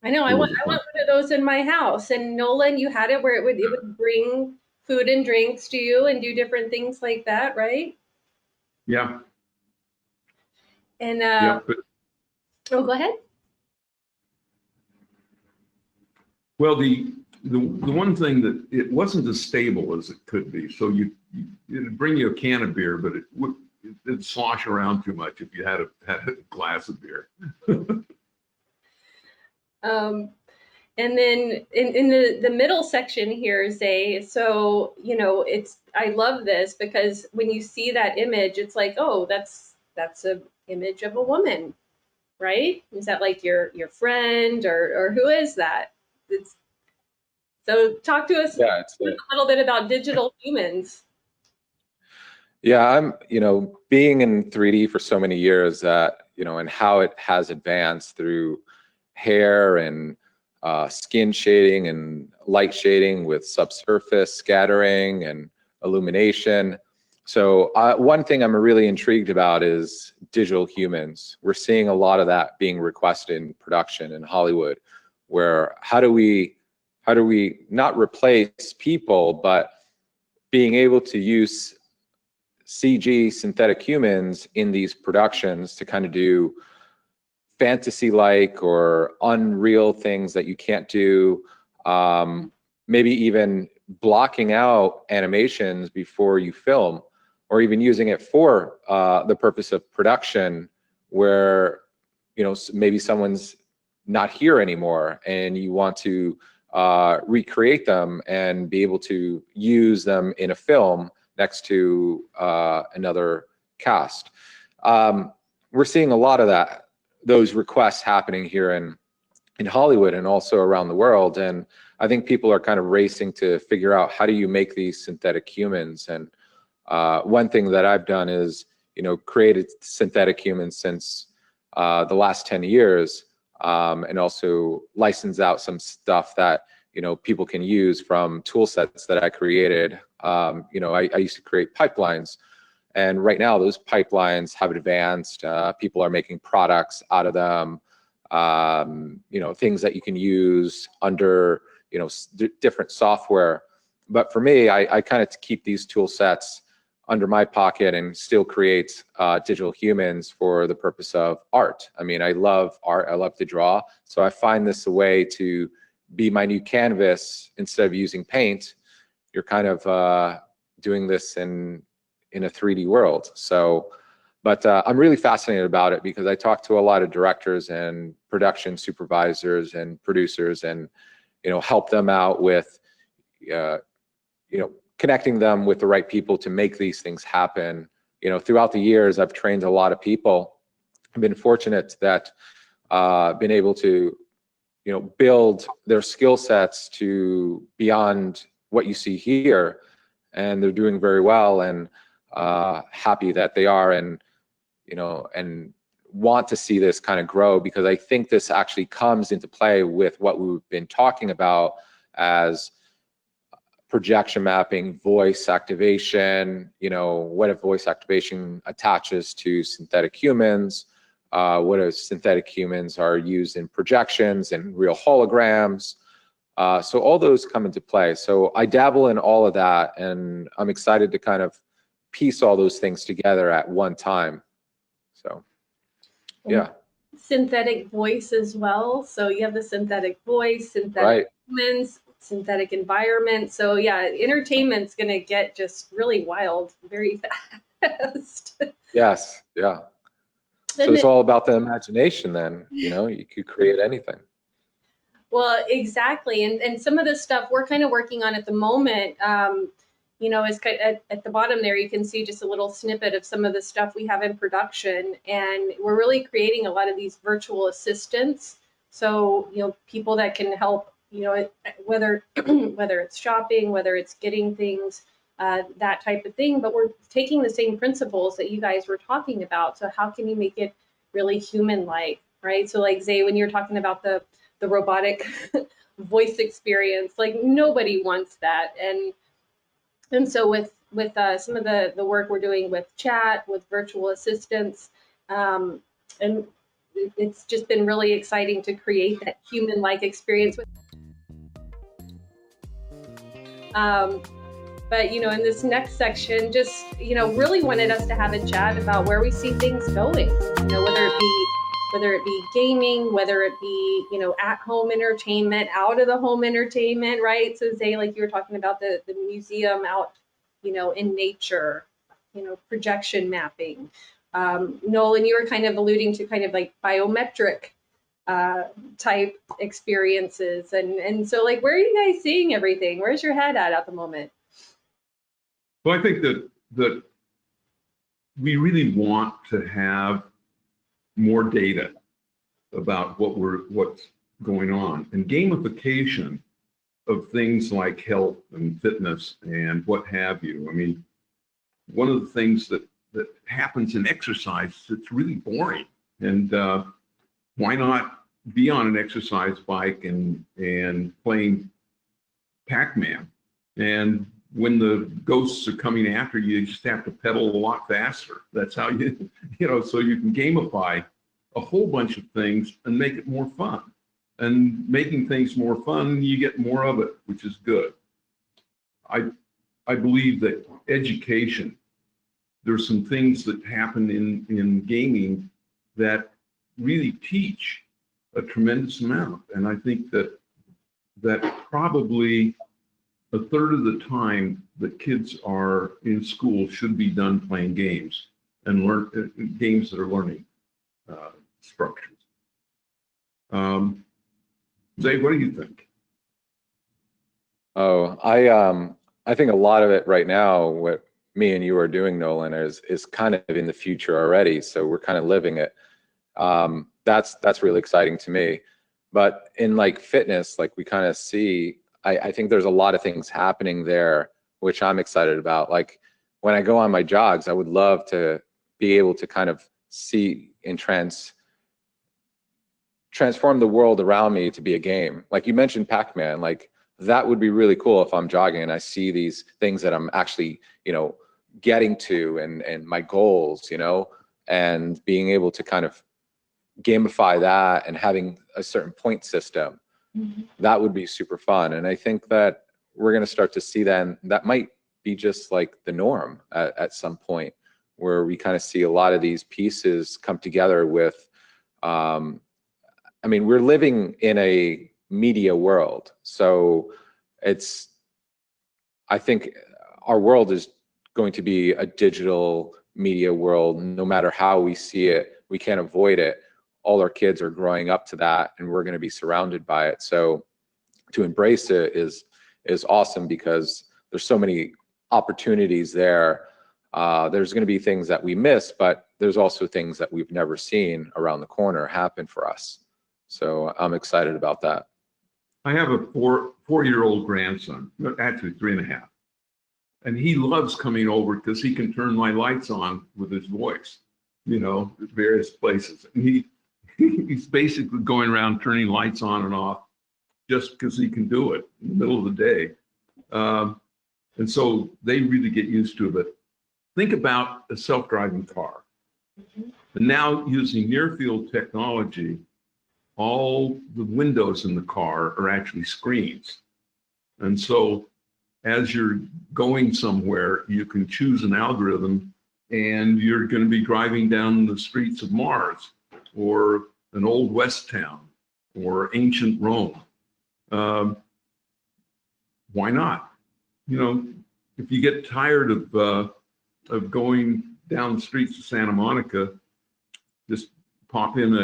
I know. I want one of those in my house. And Nolan, you had it where it would bring food and drinks to you and do different things like that, right? Yeah. And go ahead. Well, the one thing that it wasn't as stable as it could be. So it'd bring you a can of beer, but it'd slosh around too much if you had a glass of beer. And then in the middle section here, Zay, so, I love this because when you see that image, it's like, oh, that's an image of a woman, right? Is that like your friend, or who is that? So talk to us Yeah, a little bit about digital humans. yeah, I'm, being in 3D for so many years that, and how it has advanced through hair and skin shading and light shading with subsurface scattering and illumination. So one thing I'm really intrigued about is digital humans. We're seeing a lot of that being requested in production in Hollywood, where how do we not replace people, but being able to use CG synthetic humans in these productions to kind of do fantasy-like or unreal things that you can't do, maybe even blocking out animations before you film, or even using it for the purpose of production, where maybe someone's not here anymore and you want to recreate them and be able to use them in a film next to another cast. We're seeing a lot of those requests happening here in Hollywood and also around the world. And I think people are kind of racing to figure out, how do you make these synthetic humans? And one thing that I've done is, created synthetic humans since the last 10 years, and also license out some stuff that, people can use from tool sets that I created. I used to create pipelines. And right now, those pipelines have advanced. People are making products out of them. Things that you can use under, different software. But for me, I kind of keep these tool sets under my pocket and still create digital humans for the purpose of art. I mean, I love art. I love to draw. So I find this a way to be my new canvas. Instead of using paint, you're kind of doing this in a 3D world. So, but I'm really fascinated about it because I talk to a lot of directors and production supervisors and producers, and help them out with connecting them with the right people to make these things happen. Throughout the years, I've trained a lot of people. I've been fortunate that been able to build their skill sets to beyond what you see here, and they're doing very well, and happy that they are, and and want to see this kind of grow, because I think this actually comes into play with what we've been talking about as projection mapping, voice activation. What if voice activation attaches to synthetic humans? What if synthetic humans are used in projections and real holograms? So all those come into play. So I dabble in all of that, and I'm excited to kind of piece all those things together at one time. So, yeah. Synthetic voice as well. So you have the synthetic voice, synthetic humans, synthetic environment. So yeah, entertainment's going to get just really wild very fast. Yes, yeah. So it's all about the imagination then, you could create anything. Well, exactly. And some of the stuff we're kind of working on at the moment, is at the bottom there, you can see just a little snippet of some of the stuff we have in production. And we're really creating a lot of these virtual assistants. So, people that can help, whether it's shopping, whether it's getting things, that type of thing. But we're taking the same principles that you guys were talking about. So how can you make it really human-like, right? So like Zay, when you're talking about the robotic voice experience, like nobody wants that. And so with some of the work we're doing with chat, with virtual assistants, and it's just been really exciting to create that human-like experience. But in this next section, just really wanted us to have a chat about where we see things going. Whether it be gaming, whether it be at-home entertainment, out-of-the-home entertainment, right? So Zay, like you were talking about the museum out, in nature, projection mapping. Nolan, you were kind of alluding to kind of like biometric type experiences. And so like, where are you guys seeing everything? Where's your head at the moment? Well, I think that we really want to have more data about what's going on, and gamification of things like health and fitness and what have you. I mean, one of the things that happens in exercise, it's really boring. And why not be on an exercise bike and playing Pac-Man? And when the ghosts are coming after you, you just have to pedal a lot faster. That's how you know, so you can gamify a whole bunch of things and make it more fun. And making things more fun, you get more of it, which is good. I believe that education, there's some things that happen in gaming that really teach a tremendous amount. And I think that probably a third of the time that kids are in school should be done playing games and learn games that are learning structures. Zay, what do you think? Oh, I think a lot of it right now, what me and you are doing, Nolan, is kind of in the future already. So we're kind of living it. That's really exciting to me. But in like fitness, like we kind of see, I think there's a lot of things happening there, which I'm excited about. Like when I go on my jogs, I would love to be able to kind of see and transform the world around me to be a game. Like you mentioned Pac-Man, like that would be really cool if I'm jogging and I see these things that I'm actually, you know, getting to and my goals, you know, and being able to kind of gamify that and having a certain point system. Mm-hmm. That would be super fun. And I think that we're going to start to see then that might be just like the norm at some point, where we kind of see a lot of these pieces come together with, I mean, we're living in a media world. So I think our world is going to be a digital media world. No matter how we see it, we can't avoid it. All our kids are growing up to that, and we're going to be surrounded by it. So to embrace it is awesome, because there's so many opportunities there. There's going to be things that we miss, but there's also things that we've never seen around the corner happen for us. So I'm excited about that. I have a four-year-old grandson, actually 3.5. And he loves coming over because he can turn my lights on with his voice, you know, at various places. And he's basically going around turning lights on and off just because he can do it in the middle of the day. And so they really get used to it. But think about a self-driving car. Mm-hmm. And now using near-field technology, all the windows in the car are actually screens. And so as you're going somewhere, you can choose an algorithm and you're going to be driving down the streets of Mars or an old West town or ancient Rome. Why not? You know, if you get tired of going down the streets of Santa Monica, just pop in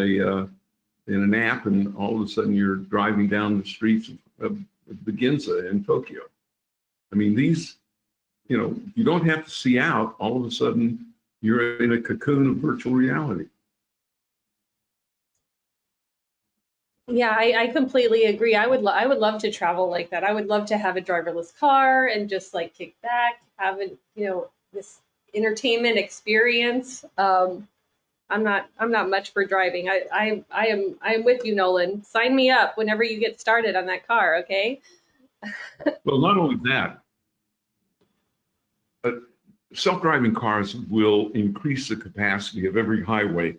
an app, and all of a sudden you're driving down the streets of the Ginza in Tokyo. I mean, these, you know, you don't have to see out. All of a sudden, you're in a cocoon of virtual reality. Yeah, I completely agree. I would love to travel like that. I would love to have a driverless car and just like kick back, have this entertainment experience. I'm not much for driving. I am with you, Nolan. Sign me up whenever you get started on that car, okay? Well, not only that, but self-driving cars will increase the capacity of every highway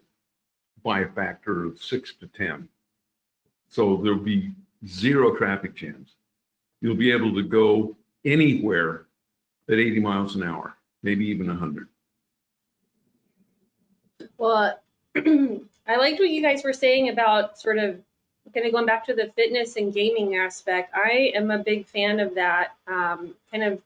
by a factor of 6 to 10. So there'll be zero traffic jams. You'll be able to go anywhere at 80 miles an hour, maybe even 100. Well, I liked what you guys were saying about sort of kind of going back to the fitness and gaming aspect. I am a big fan of that, kind of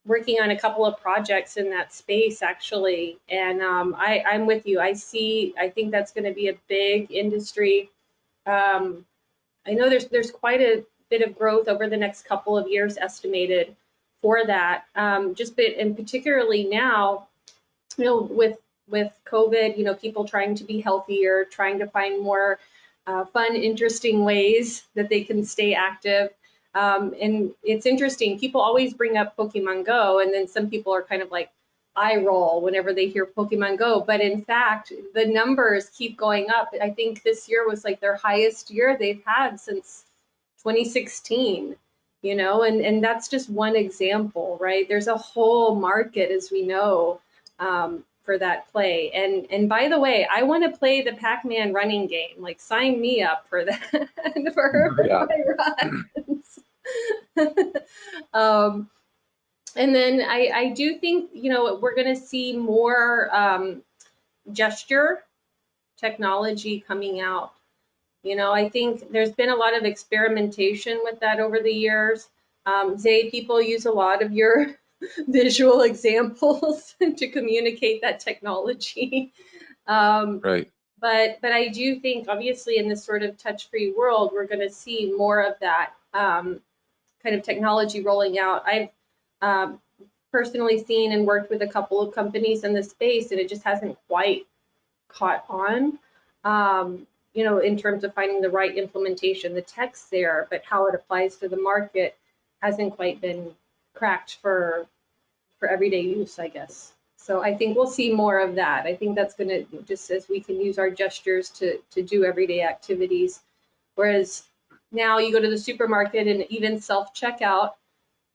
working on a couple of projects in that space, actually. And I'm with you. I think that's going to be a big industry I know there's quite a bit of growth over the next couple of years estimated for that. And particularly now, with COVID, people trying to be healthier, trying to find more fun, interesting ways that they can stay active. And it's interesting. People always bring up Pokemon Go, and then some people are kind of like eye roll whenever they hear Pokemon Go. But in fact, the numbers keep going up. I think this year was like their highest year they've had since 2016. And that's just one example, right? There's a whole market, as we know, for that play. And by the way, I want to play the Pac-Man running game. Like, sign me up for that for my runs. And then I do think, we're going to see more gesture technology coming out. I think there's been a lot of experimentation with that over the years. Zai, people use a lot of your visual examples to communicate that technology. Right. But I do think, obviously, in this sort of touch-free world, we're going to see more of that kind of technology rolling out. I've personally seen and worked with a couple of companies in this space, and it just hasn't quite caught on. In terms of finding the right implementation. The tech's there, but how it applies to the market hasn't quite been cracked for everyday use, I guess. So I think we'll see more of that. I think that's going to, just as we can use our gestures to do everyday activities. Whereas now you go to the supermarket and even self-checkout,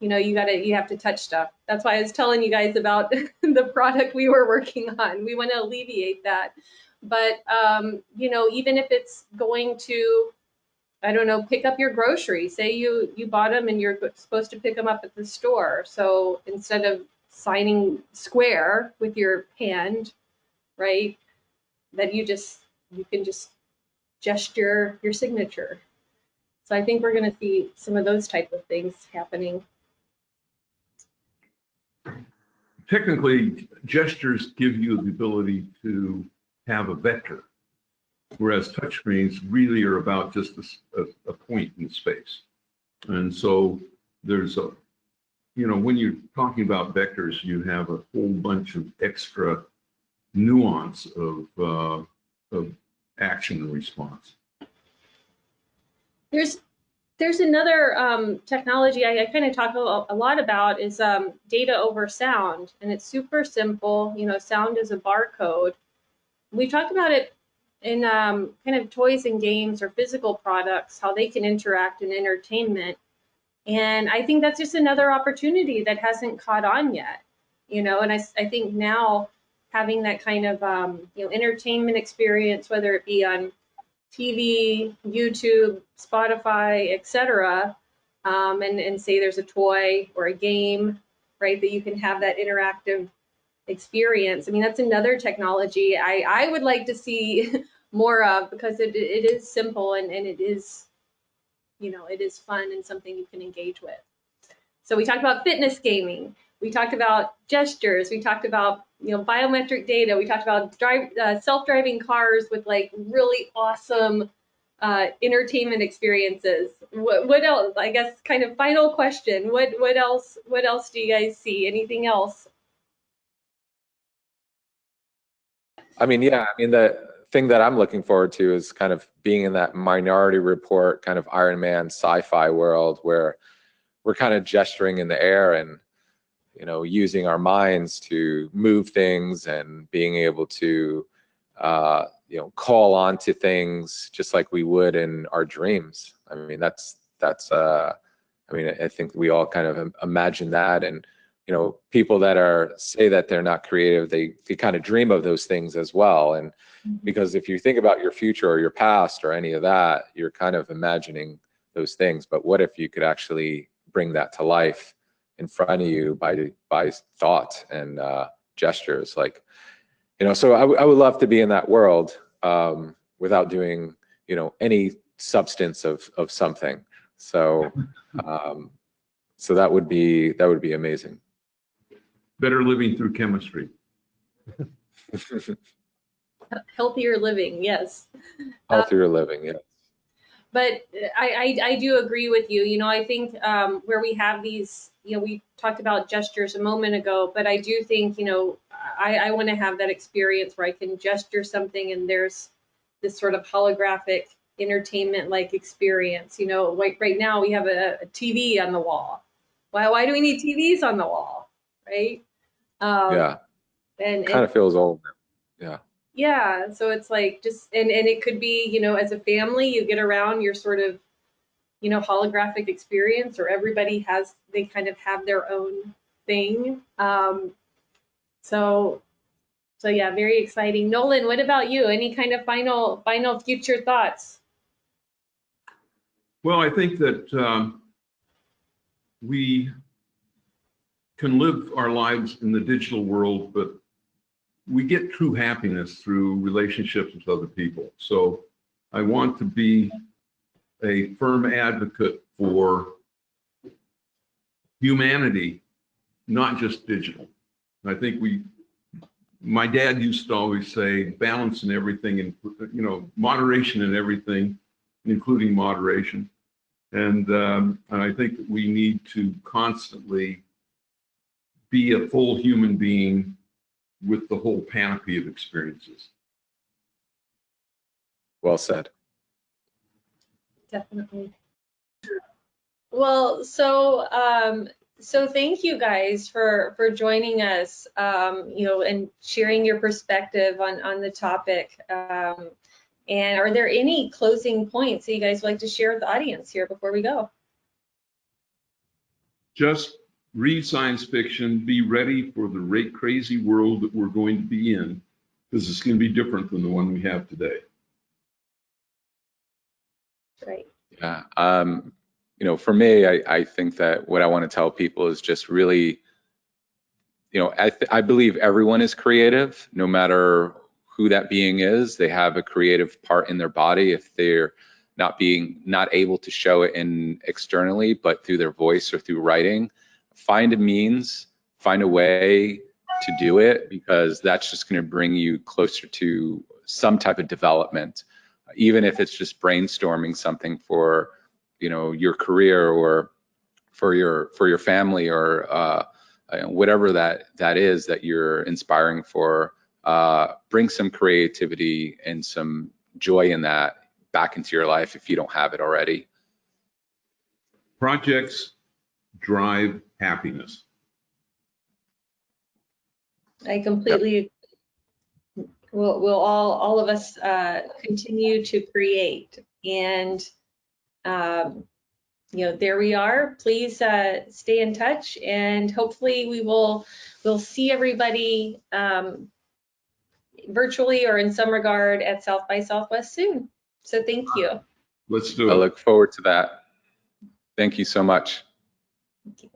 you have to touch stuff. That's why I was telling you guys about the product we were working on. We want to alleviate that. But, even if it's going to, I don't know, pick up your groceries, say you bought them and you're supposed to pick them up at the store. So instead of signing square with your hand, right, that you can just gesture your signature. So I think we're going to see some of those type of things happening. Technically, gestures give you the ability to have a vector, whereas touchscreens really are about just a point in space. And so there's when you're talking about vectors, you have a whole bunch of extra nuance of action and response. There's another technology I kind of talk a lot about is data over sound, and it's super simple. Sound is a barcode. We talked about it in kind of toys and games or physical products, how they can interact in entertainment. And I think that's just another opportunity that hasn't caught on yet, and I think now having that kind of, entertainment experience, whether it be on TV, YouTube, Spotify, etc., and say there's a toy or a game, right, that you can have that interactive experience. I mean, that's another technology I would like to see more of, because it is simple and it is, it is fun and something you can engage with. So we talked about fitness gaming. We talked about gestures. We talked about, biometric data. We talked about self-driving cars with like really awesome entertainment experiences. What else? I guess kind of final question. What else do you guys see? Anything else? The thing that I'm looking forward to is kind of being in that Minority Report kind of Iron Man sci-fi world where we're kind of gesturing in the air and using our minds to move things and being able to call on to things just like we would in our dreams. I think we all kind of imagine that, and people that say that they're not creative, they kind of dream of those things as well. And because if you think about your future or your past or any of that, you're kind of imagining those things. But what if you could actually bring that to life in front of you by thought and gestures? So I would love to be in that world without doing any substance of something. So so that would be amazing. Better living through chemistry. Healthier living, yes. Healthier living, yes. but I do agree with you. You know, I think where we have these, you know, we talked about gestures a moment ago, but I do think, you know, I want to have that experience where I can gesture something and there's this sort of holographic entertainment like experience. You know, like right now we have a TV on the wall. Why do we need TVs on the wall, right? Yeah, And kind of feels old. Yeah. yeah, so it's like just and it could be, you know, as a family you get around your sort of, you know, holographic experience, or everybody has, they kind of have their own thing. So yeah, very exciting. Nolan, what about you? Any kind of final future thoughts? Well, I think that we can live our lives in the digital world, but we get true happiness through relationships with other people. So I want to be a firm advocate for humanity, not just digital. I think my dad used to always say balance in everything, and, you know, moderation in everything, including moderation. And I think that we need to constantly be a full human being with the whole panoply of experiences. Well said. Definitely. Well, so thank you guys for joining us, you know, and sharing your perspective on the topic. And are there any closing points that you guys would like to share with the audience here before we go? Just read science fiction, be ready for the crazy world that we're going to be in, because it's going to be different than the one we have today. Right. Yeah. You know, for me, I think that what I want to tell people is just really, you know, I believe everyone is creative, no matter who that being is. They have a creative part in their body. If they're not able to show it externally, but through their voice or through writing, find a means, find a way to do it, because that's just going to bring you closer to some type of development, even if it's just brainstorming something for, you know, your career or for your family, or whatever that is that you're inspiring for. Bring some creativity and some joy in that back into your life if you don't have it already. Projects drive happiness. I completely. We'll all of us continue to create, and you know, there we are. Please stay in touch, and hopefully we'll see everybody virtually or in some regard at South by Southwest soon. So thank you. Let's do it. I look forward to that. Thank you so much. Thank you.